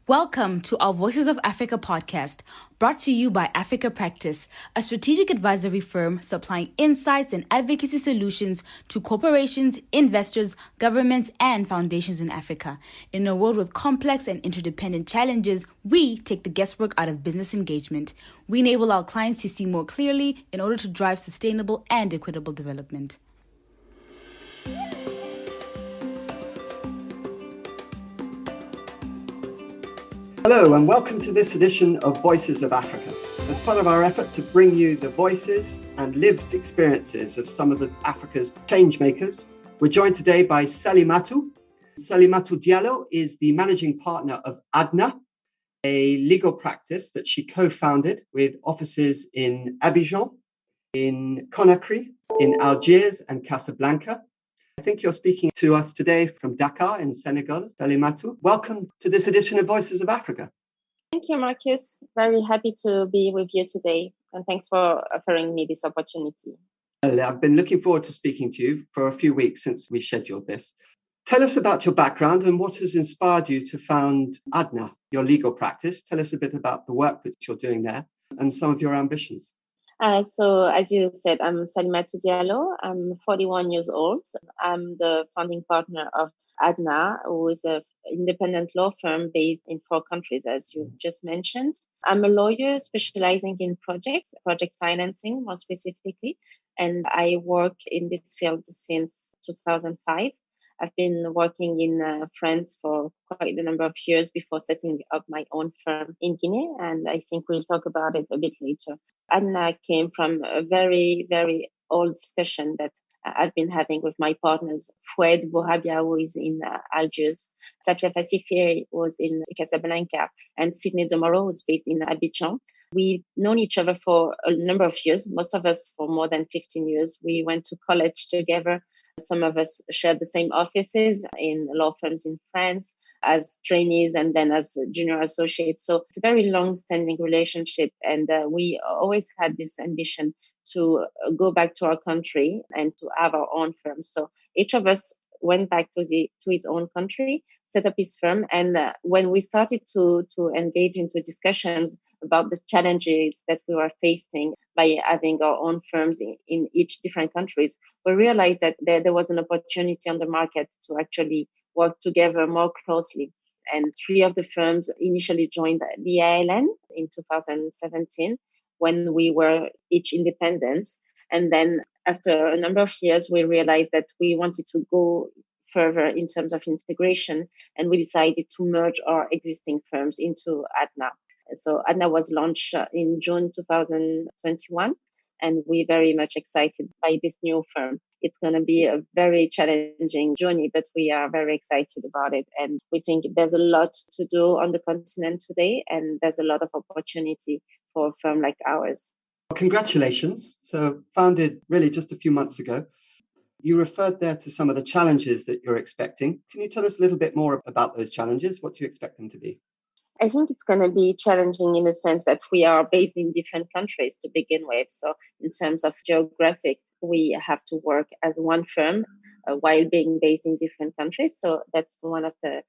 Welcome to our Voices of Africa podcast, brought to you by Africa Practice, a strategic advisory firm supplying insights and advocacy solutions to corporations, investors, governments, and foundations in Africa. In a world with complex and interdependent challenges, we take the guesswork out of business engagement. We enable our clients to see more clearly in order to drive sustainable and equitable development. Hello and welcome to this edition of Voices of Africa. As part of our effort to bring you the voices and lived experiences of some of Africa's change makers, we're joined today by Salimatou. Salimatou Diallo is the managing partner of ADNA, a legal practice that she co-founded with offices in Abidjan, in Conakry, in Algiers and Casablanca. I think you're speaking to us today from Dakar in Senegal. Salimatou, welcome to this edition of Voices of Africa. Thank you, Marcus. Very happy to be with you today. And thanks for offering me this opportunity. I've been looking forward to speaking to you for a few weeks since we scheduled this. Tell us about your background and what has inspired you to found ADNA, your legal practice. Tell us a bit about the work that you're doing there and some of your ambitions. So as you said, I'm Salimatou Diallo. I'm 41 years old. I'm the founding partner of ADNA, who is an independent law firm based in 4 countries, as you just mentioned. I'm a lawyer specializing in project financing more specifically, and I work in this field since 2005. I've been working in France for quite a number of years before setting up my own firm in Guinea, and I think we'll talk about it a bit later. ADNA came from a very, very old discussion that I've been having with my partners, Foued Bourhabia, who is in Algiers, Safia Fassiferi, who was in Casablanca, and Sydney Domoro, who's based in Abidjan. We've known each other for a number of years, most of us for more than 15 years. We went to college together. Some of us shared the same offices in law firms in France as trainees and then as junior associates. So it's a very long-standing relationship. And we always had this ambition to go back to our country and to have our own firm. So each of us went back to his own country, set up his firm. And when we started to engage into discussions about the challenges that we were facing by having our own firms in each different countries, we realized that there was an opportunity on the market to actually work together more closely. And 3 of the firms initially joined the ILN in 2017 when we were each independent. And then after a number of years, we realized that we wanted to go further in terms of integration, and we decided to merge our existing firms into ADNA. So ADNA was launched in June 2021, and we're very much excited by this new firm. It's going to be a very challenging journey, but we are very excited about it. And we think there's a lot to do on the continent today, and there's a lot of opportunity for a firm like ours. Congratulations. So founded really just a few months ago. You referred there to some of the challenges that you're expecting. Can you tell us a little bit more about those challenges? What do you expect them to be? I think it's going to be challenging in the sense that we are based in different countries to begin with. So in terms of geographics, we have to work as one firm while being based in different countries. So that's one of the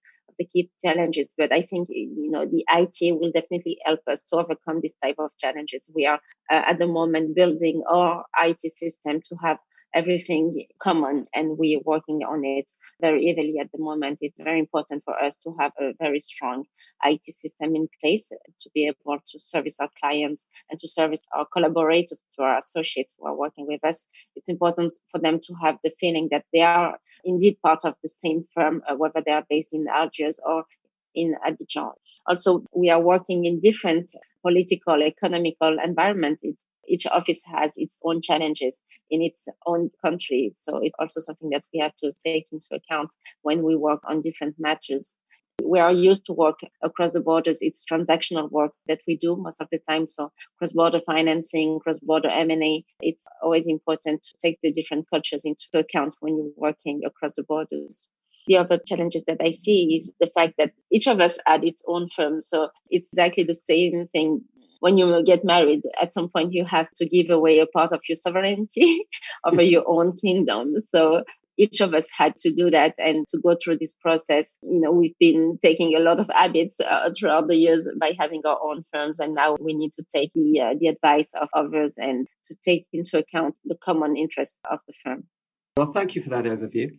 key challenges. But I think, the IT will definitely help us to overcome this type of challenges. We are at the moment building our IT system to have everything common, and we are working on it very heavily at the moment. It's very important for us to have a very strong IT system in place to be able to service our clients and to service our collaborators, to our associates who are working with us. It's important for them to have the feeling that they are indeed part of the same firm, whether they are based in Algiers or in Abidjan. Also, we are working in different political, economical environments. Each office has its own challenges in its own country. So it's also something that we have to take into account when we work on different matters. We are used to work across the borders. It's transactional works that we do most of the time. So cross-border financing, cross-border M&A, it's always important to take the different cultures into account when you're working across the borders. The other challenges that I see is the fact that each of us had its own firm. So it's exactly the same thing. When you get married, at some point you have to give away a part of your sovereignty over your own kingdom. So each of us had to do that and to go through this process. We've been taking a lot of habits throughout the years by having our own firms, and now we need to take the advice of others and to take into account the common interest of the firm. Well, thank you for that overview.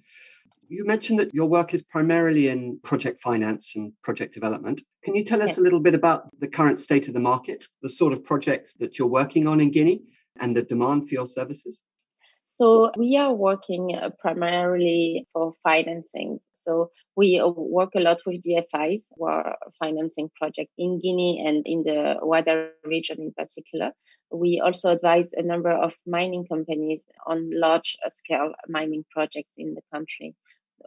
You mentioned that your work is primarily in project finance and project development. Can you tell us a little bit about the current state of the market, the sort of projects that you're working on in Guinea, and the demand for your services? So we are working primarily for financing. So we work a lot with DFIs who are financing projects in Guinea and in the Wada region in particular. We also advise a number of mining companies on large scale mining projects in the country.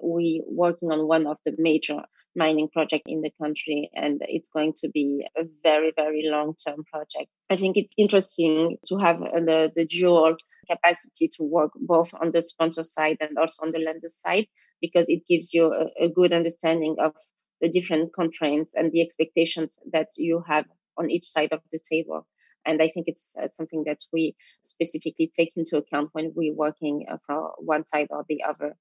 We working on one of the major mining project in the country, and it's going to be a very, very long-term project. I think it's interesting to have the dual capacity to work both on the sponsor side and also on the lender side, because it gives you a good understanding of the different constraints and the expectations that you have on each side of the table. And I think it's something that we specifically take into account when we're working from one side or the other.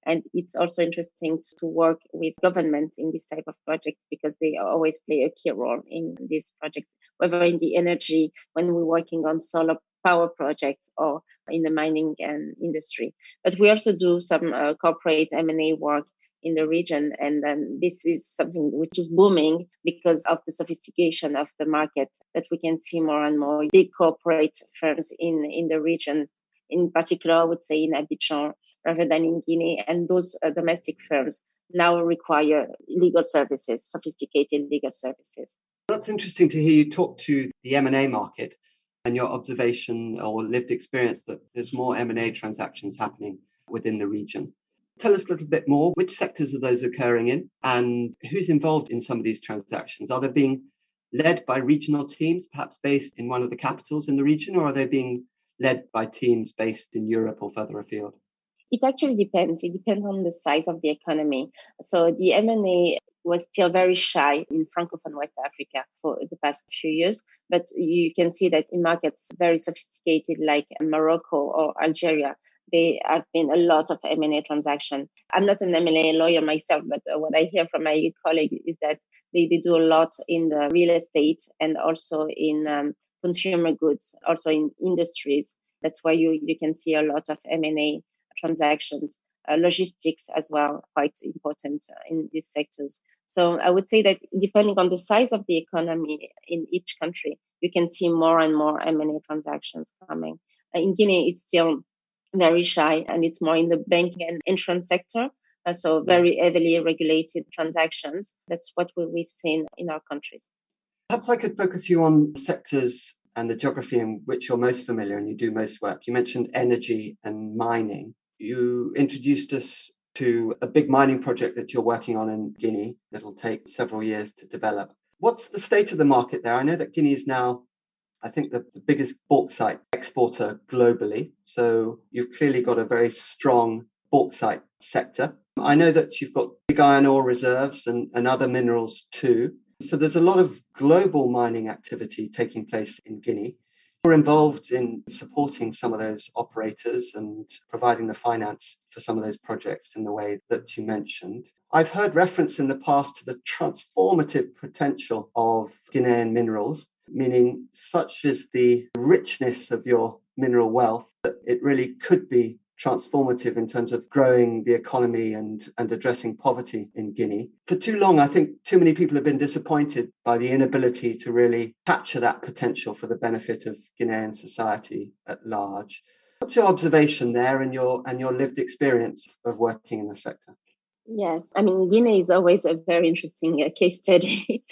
And it's also interesting to work with government in this type of project, because they always play a key role in this project, whether in the energy, when we're working on solar power projects, or in the mining and industry. But we also do some corporate M&A work in the region. And this is something which is booming because of the sophistication of the market, that we can see more and more big corporate firms in the region. In particular, I would say in Abidjan rather than in Guinea. And those domestic firms now require legal services, sophisticated legal services. That's interesting to hear you talk to the M&A market and your observation or lived experience that there's more M&A transactions happening within the region. Tell us a little bit more. Which sectors are those occurring in, and who's involved in some of these transactions? Are they being led by regional teams, perhaps based in one of the capitals in the region, or are they being led by teams based in Europe or further afield? It actually depends. It depends on the size of the economy. So the M&A was still very shy in Francophone West Africa for the past few years. But you can see that in markets very sophisticated like Morocco or Algeria, there have been a lot of M&A transactions. I'm not an M&A lawyer myself, but what I hear from my colleague is that they do a lot in the real estate and also in consumer goods, also in industries. That's why you can see a lot of M&A transactions. Logistics as well, quite important in these sectors. So I would say that depending on the size of the economy in each country, you can see more and more M&A transactions coming. In Guinea, it's still very shy, and it's more in the banking and insurance sector. So very heavily regulated transactions. That's what we've seen in our countries. Perhaps I could focus you on sectors and the geography in which you're most familiar and you do most work. You mentioned energy and mining. You introduced us to a big mining project that you're working on in Guinea that'll take several years to develop. What's the state of the market there? I know that Guinea is now, I think, the biggest bauxite exporter globally. So you've clearly got a very strong bauxite sector. I know that you've got big iron ore reserves and other minerals too. So there's a lot of global mining activity taking place in Guinea. You're involved in supporting some of those operators and providing the finance for some of those projects in the way that you mentioned. I've heard reference in the past to the transformative potential of Guinean minerals, meaning such is the richness of your mineral wealth that it really could be transformative in terms of growing the economy and addressing poverty in Guinea. For too long, I think too many people have been disappointed by the inability to really capture that potential for the benefit of Guinean society at large. What's your observation there and your lived experience of working in the sector? Yes, I mean, Guinea is always a very interesting case study.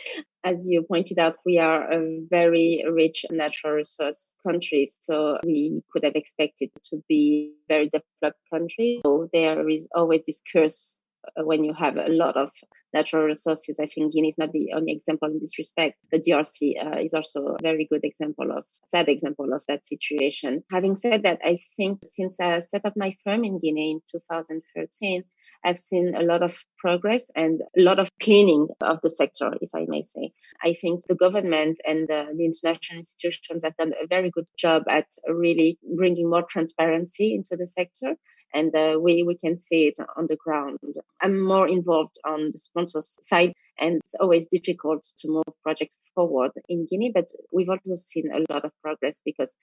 As you pointed out, we are a very rich natural resource country, so we could have expected to be a very developed country. So there is always this curse when you have a lot of natural resources. I think Guinea is not the only example in this respect. The DRC is also a very good sad example of that situation. Having said that, I think since I set up my firm in Guinea in 2013, I've seen a lot of progress and a lot of cleaning of the sector, if I may say. I think the government and the international institutions have done a very good job at really bringing more transparency into the sector and we can see it on the ground. I'm more involved on the sponsor side, and it's always difficult to move projects forward in Guinea, but we've also seen a lot of progress because,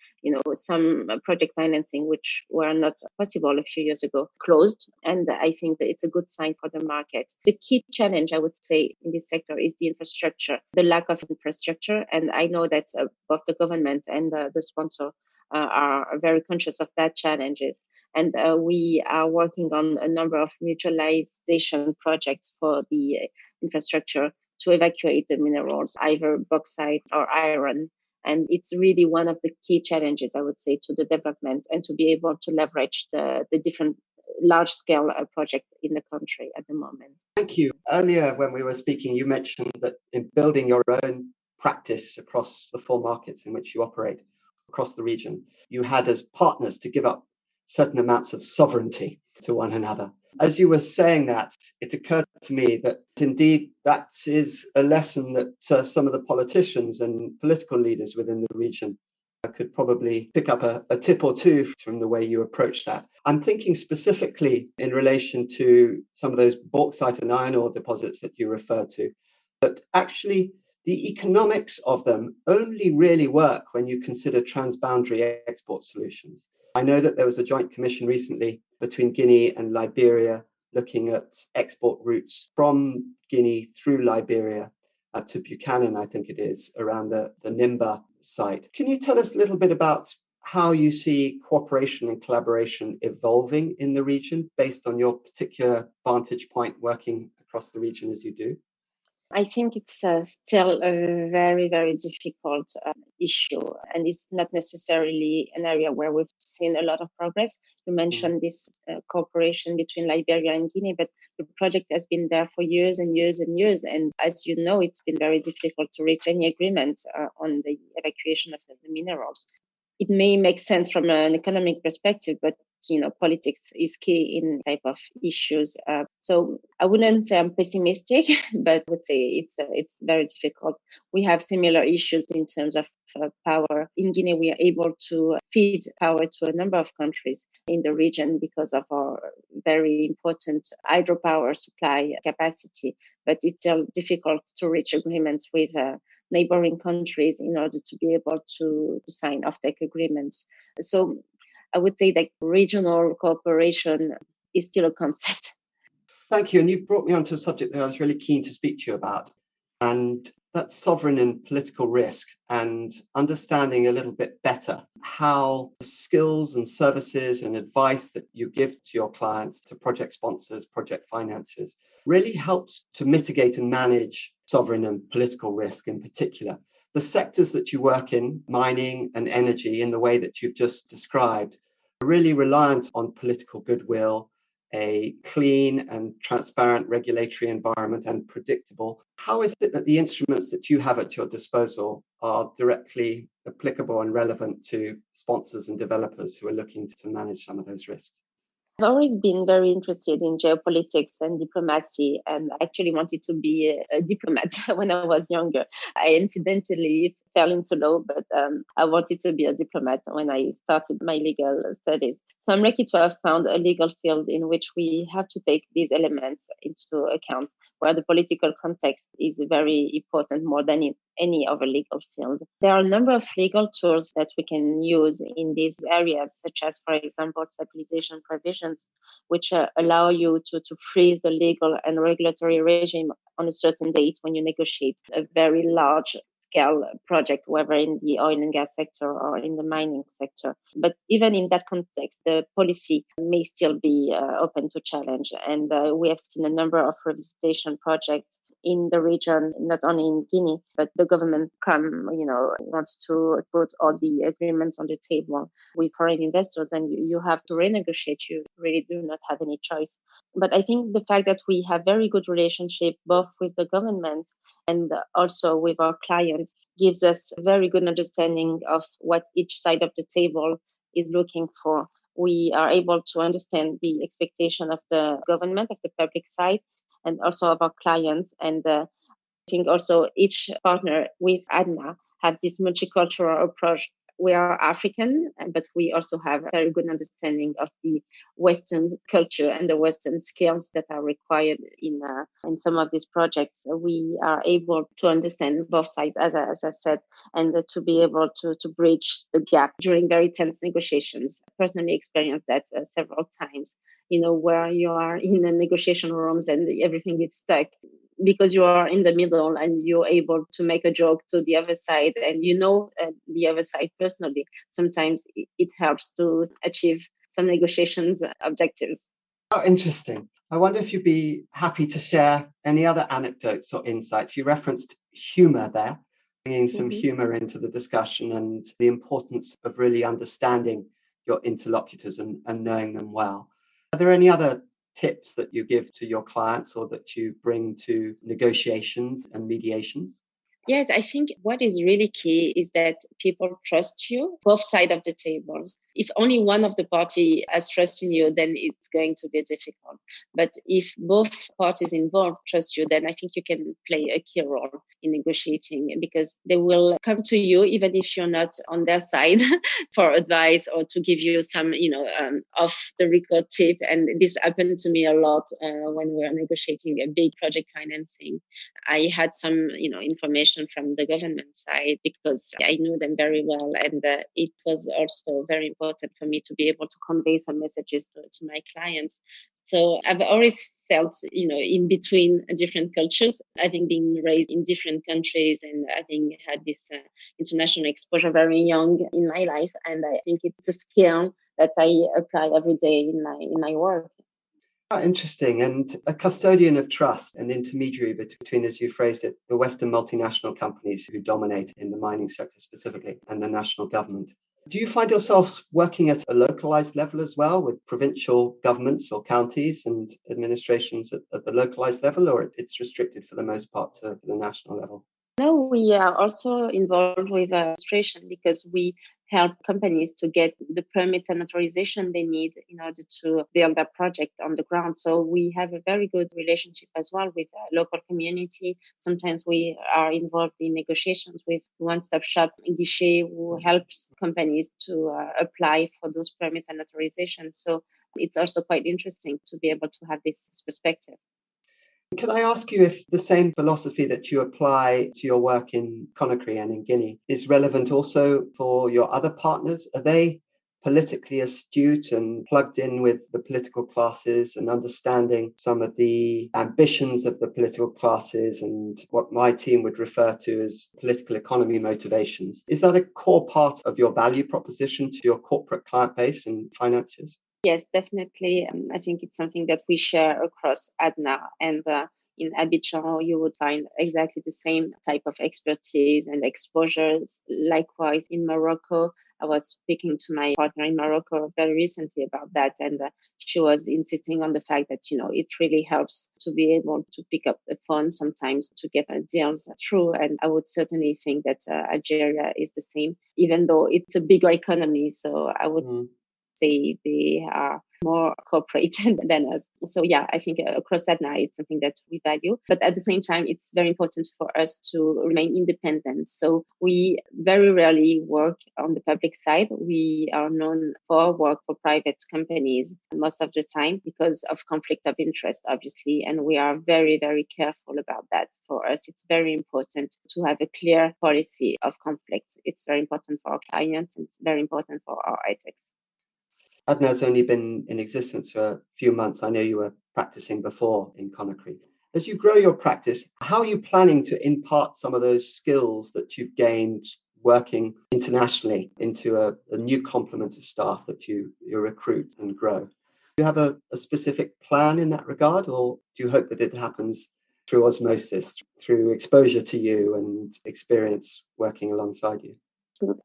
some project financing, which were not possible a few years ago, closed. And I think that it's a good sign for the market. The key challenge, I would say, in this sector is the infrastructure, the lack of infrastructure. And I know that both the government and the sponsor are very conscious of that challenges. And we are working on a number of mutualization projects for the infrastructure to evacuate the minerals, either bauxite or iron. And it's really one of the key challenges, I would say, to the development and to be able to leverage the different large-scale projects in the country at the moment. Thank you. Earlier, when we were speaking, you mentioned that in building your own practice across the 4 markets in which you operate across the region, you had as partners to give up certain amounts of sovereignty to one another. As you were saying that, it occurred to me that indeed that is a lesson that some of the politicians and political leaders within the region could probably pick up a tip or two from the way you approach that. I'm thinking specifically in relation to some of those bauxite and iron ore deposits that you referred to, that actually the economics of them only really work when you consider transboundary export solutions. I know that there was a joint commission recently between Guinea and Liberia looking at export routes from Guinea through Liberia to Buchanan, I think it is, around the Nimba site. Can you tell us a little bit about how you see cooperation and collaboration evolving in the region based on your particular vantage point working across the region as you do? I think it's still a very, very difficult issue, and it's not necessarily an area where we've seen a lot of progress. You mentioned this cooperation between Liberia and Guinea, but the project has been there for years and years and years. And as you know, it's been very difficult to reach any agreement on the evacuation of the minerals. It may make sense from an economic perspective, but politics is key in type of issues. So I wouldn't say I'm pessimistic, but I would say it's very difficult. We have similar issues in terms of power. In Guinea, we are able to feed power to a number of countries in the region because of our very important hydropower supply capacity. But it's still difficult to reach agreements with neighboring countries in order to be able to sign offtake agreements. So I would say that regional cooperation is still a concept. Thank you. And you've brought me onto a subject that I was really keen to speak to you about, and that's sovereign and political risk, and understanding a little bit better how the skills and services and advice that you give to your clients, to project sponsors, project financiers, really helps to mitigate and manage sovereign and political risk in particular. The sectors that you work in, mining and energy, in the way that you've just described, are really reliant on political goodwill, a clean and transparent regulatory environment, and predictable. How is it that the instruments that you have at your disposal are directly applicable and relevant to sponsors and developers who are looking to manage some of those risks? I've always been very interested in geopolitics and diplomacy, and actually wanted to be a diplomat when I was younger. I incidentally fell into law, but I wanted to be a diplomat when I started my legal studies. So I'm lucky to have found a legal field in which we have to take these elements into account, where the political context is very important more than in any other legal field. There are a number of legal tools that we can use in these areas, such as, for example, stabilization provisions, which allow you to freeze the legal and regulatory regime on a certain date when you negotiate a very large scale project, whether in the oil and gas sector or in the mining sector. But even in that context, the policy may still be open to challenge. And we have seen a number of revisitation projects in the region, not only in Guinea, but the government wants to put all the agreements on the table with foreign investors, and you have to renegotiate. You really do not have any choice. But I think the fact that we have very good relationship both with the government and also with our clients gives us a very good understanding of what each side of the table is looking for. We are able to understand the expectation of the government, of the public side, and also of our clients. And I think also each partner with ADNA have this multicultural approach we are African, but we also have a very good understanding of the Western culture and the Western skills that are required in some of these projects. We are able to understand both sides, as I said, and to be able to bridge the gap during very tense negotiations. I personally experienced that several times, where you are in the negotiation rooms and everything gets stuck because you are in the middle and you're able to make a joke to the other side and the other side personally. Sometimes it helps to achieve some negotiations objectives. Oh, interesting. I wonder if you'd be happy to share any other anecdotes or insights. You referenced humor there, bringing some humor into the discussion and the importance of really understanding your interlocutors and knowing them well. Are there any other tips that you give to your clients or that you bring to negotiations and mediations? Yes, I think what is really key is that people trust you, both sides of the tables. If only one of the party has trust in you, then it's going to be difficult. But if both parties involved trust you, then I think you can play a key role in negotiating because they will come to you even if you're not on their side for advice or to give you some, off the record tip. And this happened to me a lot when we were negotiating a big project financing. I had some, information from the government side because I knew them very well, and it was also very important for me to be able to convey some messages to my clients. So I've always felt, in between different cultures. I think being raised in different countries and I think had this international exposure very young in my life, and I think it's a skill that I apply every day in my work. Interesting. And a custodian of trust, an intermediary between, as you phrased it, the Western multinational companies who dominate in the mining sector specifically and the national government. Do you find yourselves working at a localized level as well with provincial governments or counties and administrations at the localized level, or it's restricted for the most part to the national level? No, we are also involved with administration because we help companies to get the permits and authorization they need in order to build a project on the ground. So we have a very good relationship as well with the local community. Sometimes we are involved in negotiations with one-stop shop in Guinea who helps companies to apply for those permits and authorizations. So it's also quite interesting to be able to have this perspective. Can I ask you if the same philosophy that you apply to your work in Conakry and in Guinea is relevant also for your other partners? Are they politically astute and plugged in with the political classes and understanding some of the ambitions of the political classes and what my team would refer to as political economy motivations? Is that a core part of your value proposition to your corporate client base and financiers? Yes, definitely. I think it's something that we share across ADNA. And in Abidjan, you would find exactly the same type of expertise and exposures. Likewise, in Morocco, I was speaking to my partner in Morocco very recently about that. And she was insisting on the fact that, it really helps to be able to pick up the phone sometimes to get deals through. And I would certainly think that Algeria is the same, even though it's a bigger economy. So I would say they are more corporate than us. So yeah, I think across ADNA, it's something that we value. But at the same time, it's very important for us to remain independent. So we very rarely work on the public side. We are known for work for private companies most of the time because of conflict of interest, obviously. And we are very, very careful about that. For us, it's very important to have a clear policy of conflicts. It's very important for our clients. And it's very important for our ethics. ADNA has only been in existence for a few months. I know you were practicing before in Conakry. As you grow your practice, how are you planning to impart some of those skills that you've gained working internationally into a new complement of staff that you recruit and grow? Do you have a specific plan in that regard, or do you hope that it happens through osmosis, through exposure to you and experience working alongside you?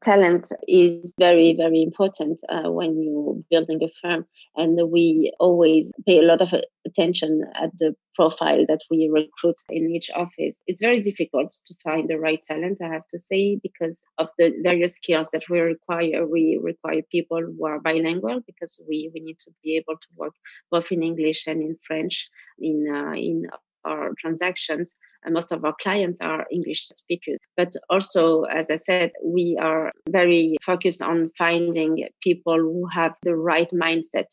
Talent is very, very important when you're building a firm. And we always pay a lot of attention at the profile that we recruit in each office. It's very difficult to find the right talent, I have to say, because of the various skills that we require. We require people who are bilingual because we need to be able to work both in English and in French in our transactions. and most of our clients are English speakers. But also, as I said, we are very focused on finding people who have the right mindset,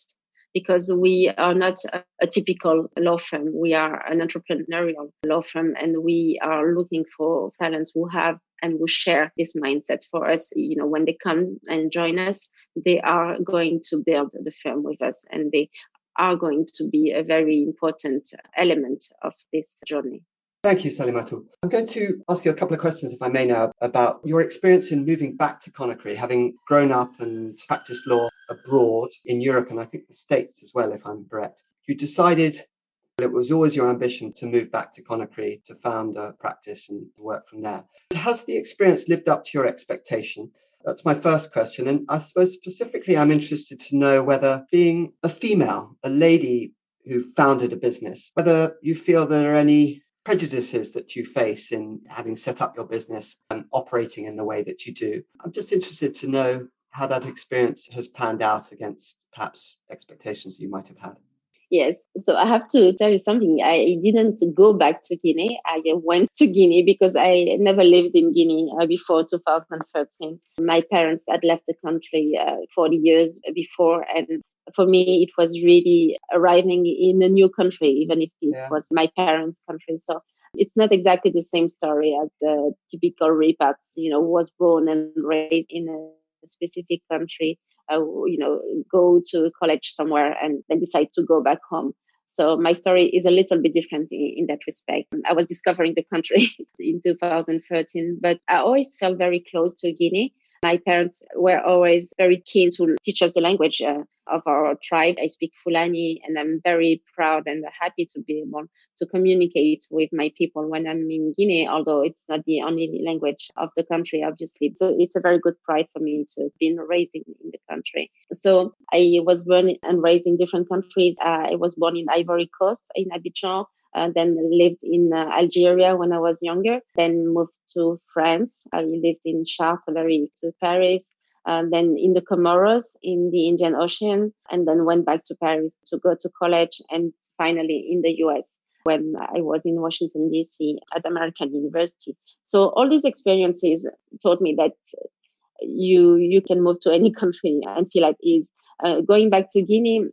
because we are not a typical law firm. We are an entrepreneurial law firm, and we are looking for talents who have and who share this mindset. For us, when they come and join us, they are going to build the firm with us, and they are going to be a very important element of this journey. Thank you, Salimatou. I'm going to ask you a couple of questions, if I may now, about your experience in moving back to Conakry, having grown up and practiced law abroad in Europe and I think the States as well, if I'm correct. You decided it was always your ambition to move back to Conakry to found a practice and work from there. Has the experience lived up to your expectation? That's my first question. And I suppose specifically, I'm interested to know whether being a female, a lady who founded a business, whether you feel there are any prejudices that you face in having set up your business and operating in the way that you do. I'm just interested to know how that experience has panned out against perhaps expectations you might have had. Yes. So I have to tell you something. I didn't go back to Guinea. I went to Guinea because I never lived in Guinea before 2013. My parents had left the country 40 years before. And for me, it was really arriving in a new country, even if it was my parents' country. So it's not exactly the same story as the typical repat, who was born and raised in a specific country. Go to college somewhere and then decide to go back home. So my story is a little bit different in that respect. I was discovering the country in 2013, but I always felt very close to Guinea. My parents were always very keen to teach us the language of our tribe. I speak Fulani, and I'm very proud and happy to be able to communicate with my people when I'm in Guinea, although it's not the only language of the country, obviously. So it's a very good pride for me to have been raised in the country. So I was born and raised in different countries. I was born in Ivory Coast, in Abidjan. Then lived in Algeria when I was younger, then moved to France. I lived in Chartres, very to Paris, then in the Comoros, in the Indian Ocean, and then went back to Paris to go to college, and finally in the US when I was in Washington, D.C. at American University. So all these experiences taught me that you can move to any country and feel at ease. Going back to Guinea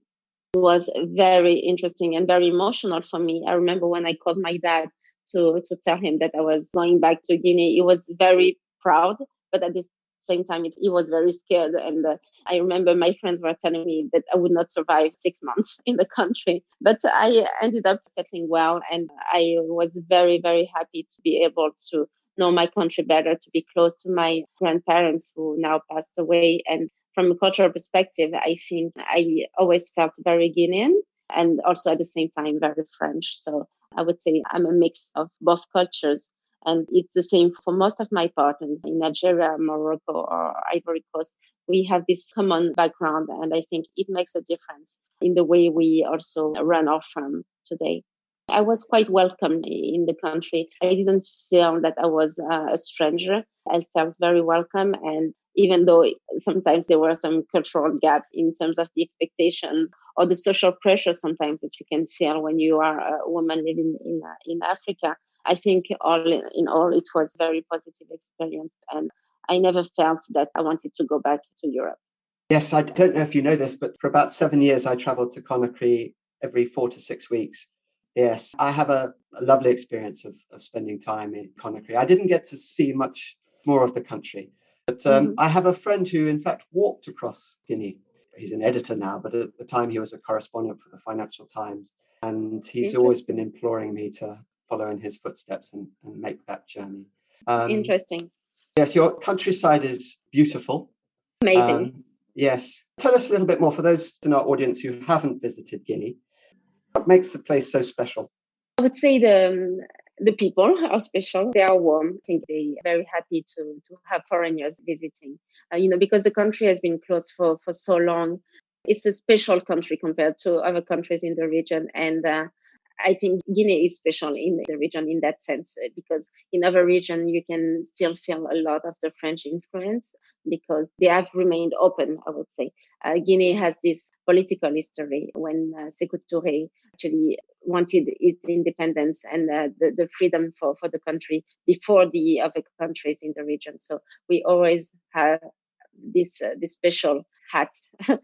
was very interesting and very emotional for me. I remember when I called my dad to tell him that I was going back to Guinea, he was very proud, but at the same time, he was very scared. And I remember my friends were telling me that I would not survive 6 months in the country. But I ended up settling well, and I was very, very happy to be able to know my country better, to be close to my grandparents who now passed away. And from a cultural perspective, I think I always felt very Guinean and also at the same time very French. So I would say I'm a mix of both cultures. And it's the same for most of my partners in Nigeria, Morocco, or Ivory Coast. We have this common background, and I think it makes a difference in the way we also run our firm today. I was quite welcome in the country. I didn't feel that I was a stranger. I felt very welcome. And even though sometimes there were some cultural gaps in terms of the expectations or the social pressure sometimes that you can feel when you are a woman living in Africa, I think all in all, it was a very positive experience. And I never felt that I wanted to go back to Europe. Yes, I don't know if you know this, but for about 7 years, I traveled to Conakry every 4 to 6 weeks. Yes, I have a lovely experience of spending time in Conakry. I didn't get to see much more of the country, but I have a friend who, in fact, walked across Guinea. He's an editor now, but at the time he was a correspondent for the Financial Times. And he's always been imploring me to follow in his footsteps and make that journey. Interesting. Yes, your countryside is beautiful. Amazing. Yes. Tell us a little bit more for those in our audience who haven't visited Guinea. What makes the place so special? I would say the people are special. They are warm. I think they are very happy to have foreigners visiting. Because the country has been closed for so long. It's a special country compared to other countries in the region. And I think Guinea is special in the region in that sense, because in other regions you can still feel a lot of the French influence because they have remained open, I would say. Guinea has this political history when Sékou Touré actually wanted its independence and the freedom for the country before the other countries in the region. So we always have this special hat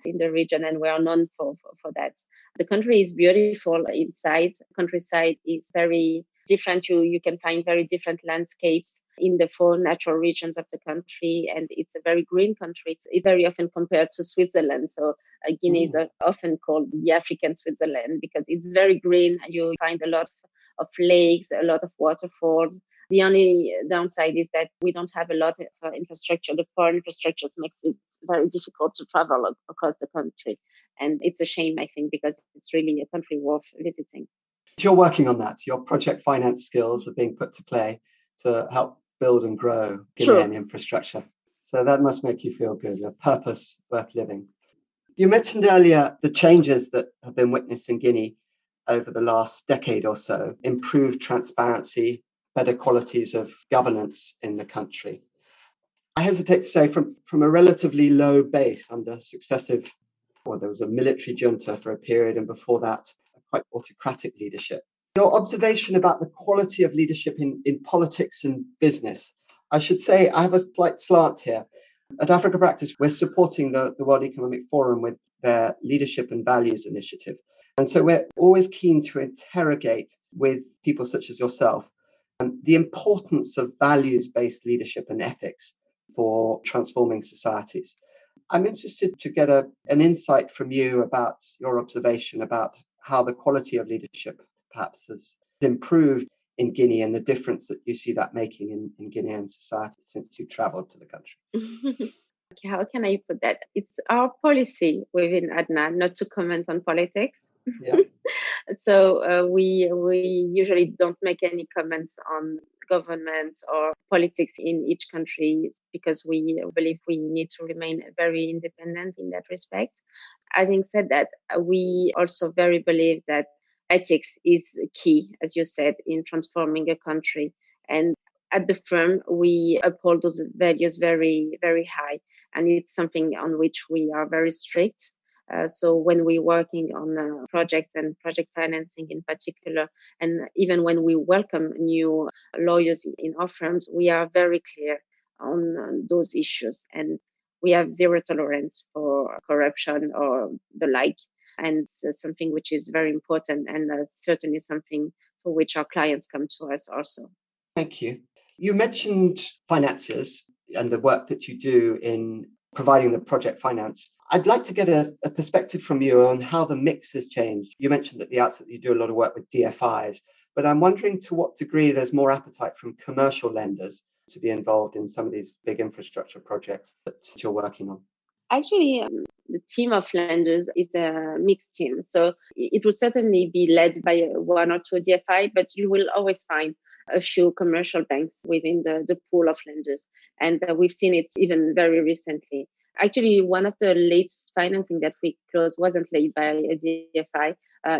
in the region, and we are known for that. The country is beautiful inside. Countryside is very different. You can find very different landscapes in the four natural regions of the country, and it's a very green country. It's very often compared to Switzerland. So Guinea is often called the African Switzerland because it's very green. You find a lot of lakes, a lot of waterfalls. The only downside is that we don't have a lot of infrastructure. The poor infrastructure makes it very difficult to travel across the country. And it's a shame, I think, because it's really a country worth visiting. You're working on that. Your project finance skills are being put to play to help build and grow Guinean infrastructure. So that must make you feel good, a purpose worth living. You mentioned earlier the changes that have been witnessed in Guinea over the last decade or so, improved transparency, better qualities of governance in the country. I hesitate to say from a relatively low base under successive, there was a military junta for a period, and before that, a quite autocratic leadership. Your observation about the quality of leadership in politics and business, I should say I have a slight slant here. At Africa Practice, we're supporting the World Economic Forum with their Leadership and Values Initiative. And so we're always keen to interrogate with people such as yourself the importance of values-based leadership and ethics for transforming societies. I'm interested to get an insight from you about your observation about how the quality of leadership perhaps has improved in Guinea and the difference that you see that making in Guinean society since you traveled to the country. How can I put that? It's our policy within ADNA not to comment on politics. Yeah. So we usually don't make any comments on government or politics in each country because we believe we need to remain very independent in that respect. Having said that, we also very believe that ethics is key, as you said, in transforming a country. And at the firm, we uphold those values very, very high. And it's something on which we are very strict. So when we're working on projects and project financing in particular, and even when we welcome new lawyers in our firms, we are very clear on those issues. And we have zero tolerance for corruption or the like. And it's something which is very important and certainly something for which our clients come to us also. Thank you. You mentioned finances and the work that you do in providing the project finance. I'd like to get a perspective from you on how the mix has changed. You mentioned at the outset that you do a lot of work with DFIs, but I'm wondering to what degree there's more appetite from commercial lenders to be involved in some of these big infrastructure projects that you're working on. Actually, the team of lenders is a mixed team. So it will certainly be led by one or two DFI, but you will always find a few commercial banks within the pool of lenders. And we've seen it even very recently. Actually, one of the latest financing that we closed wasn't led by a DFI.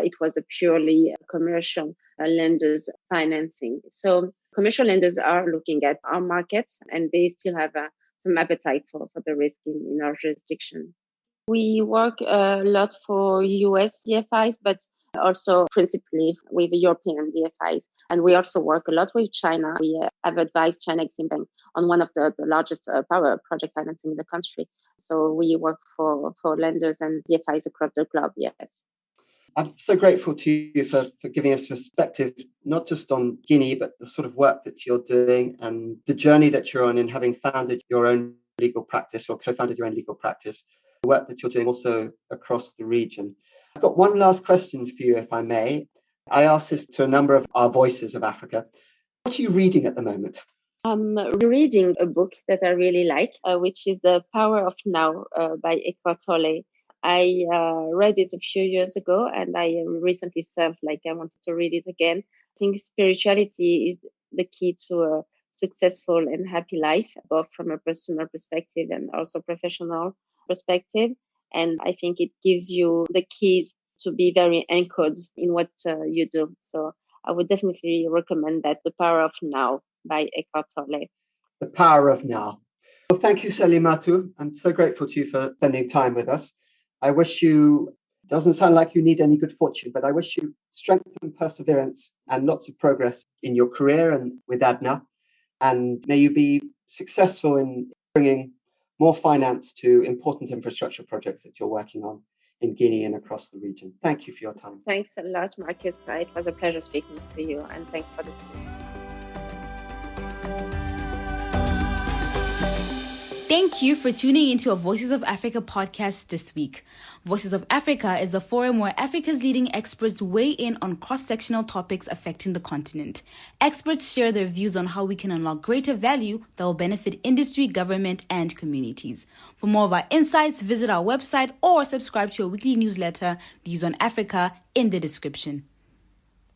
It was a purely commercial lenders financing. So commercial lenders are looking at our markets and they still have some appetite for the risk in our jurisdiction. We work a lot for US DFIs, but also principally with European DFIs. And we also work a lot with China. We have advised China Exim Bank on one of the largest power project financing in the country. So we work for lenders and DFIs across the globe, yes. I'm so grateful to you for giving us perspective, not just on Guinea, but the sort of work that you're doing and the journey that you're on in having founded your own legal practice or co-founded your own legal practice, the work that you're doing also across the region. I've got one last question for you, if I may. I asked this to a number of our voices of Africa. What are you reading at the moment? I'm reading a book that I really like, which is The Power of Now by Eckhart Tolle. I read it a few years ago and I recently felt like I wanted to read it again. I think spirituality is the key to a successful and happy life, both from a personal perspective and also professional perspective. And I think it gives you the keys to be very anchored in what you do. So I would definitely recommend that, The Power of Now by Eckhart Tolle. The Power of Now. Well, thank you, Salimatou. I'm so grateful to you for spending time with us. I wish you Doesn't sound like you need any good fortune, but I wish you strength and perseverance and lots of progress in your career and with ADNA. And may you be successful in bringing more finance to important infrastructure projects that you're working on in Guinea and across the region. Thank you for your time. Thanks a lot, Marcus. It was a pleasure speaking to you, and thanks for the team. Thank you for tuning into a Voices of Africa podcast this week. Voices of Africa is a forum where Africa's leading experts weigh in on cross-sectional topics affecting the continent. Experts share their views on how we can unlock greater value that will benefit industry, government, and communities. For more of our insights, visit our website or subscribe to our weekly newsletter, Views on Africa, in the description.